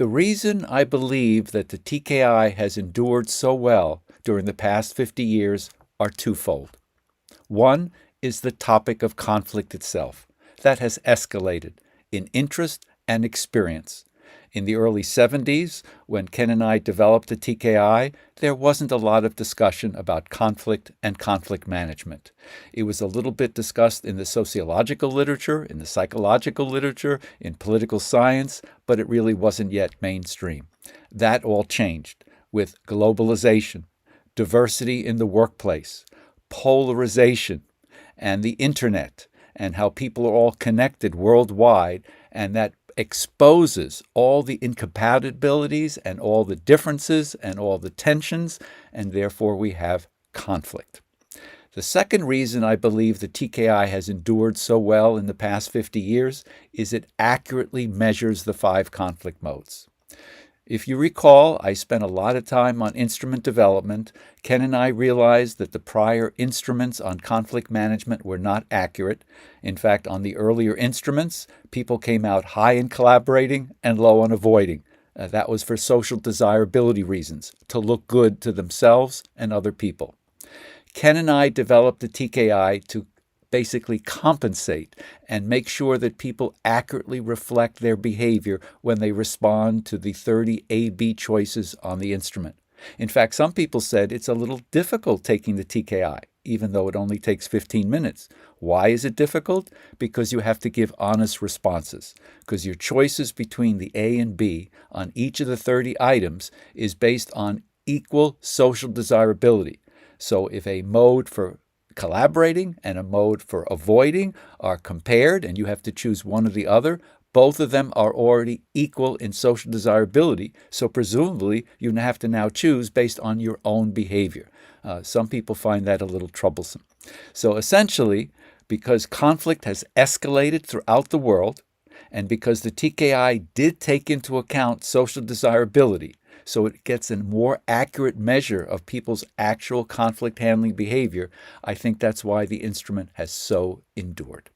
The reason I believe that the TKI has endured so well during the past 50 years are twofold. One is the topic of conflict itself. That has escalated in interest and experience. In the early 70s, when Ken and I developed the TKI, there wasn't a lot of discussion about conflict and conflict management. It was a little bit discussed in the sociological literature, in the psychological literature, in political science, but it really wasn't yet mainstream. That all changed with globalization, diversity in the workplace, polarization, and the internet, and how people are all connected worldwide, and that exposes all the incompatibilities and all the differences and all the tensions, and therefore we have conflict. The second reason I believe the TKI has endured so well in the past 50 years is it accurately measures the 5 conflict modes. If you recall, I spent a lot of time on instrument development. Ken and I realized that the prior instruments on conflict management were not accurate. In fact, on the earlier instruments, people came out high in collaborating and low on avoiding. That was for social desirability reasons, to look good to themselves and other people. Ken and I developed the TKI to basically compensate and make sure that people accurately reflect their behavior when they respond to the 30 A-B choices on the instrument. In fact, some people said it's a little difficult taking the TKI, even though it only takes 15 minutes. Why is it difficult? Because you have to give honest responses. Because your choices between the A and B on each of the 30 items is based on equal social desirability. So if a mode for collaborating and a mode for avoiding are compared and you have to choose one or the other, both of them are already equal in social desirability, so presumably you have to now choose based on your own behavior. Some people find that a little troublesome. So essentially, because conflict has escalated throughout the world, and because the TKI did take into account social desirability, so it gets a more accurate measure of people's actual conflict handling behavior, I think that's why the instrument has so endured.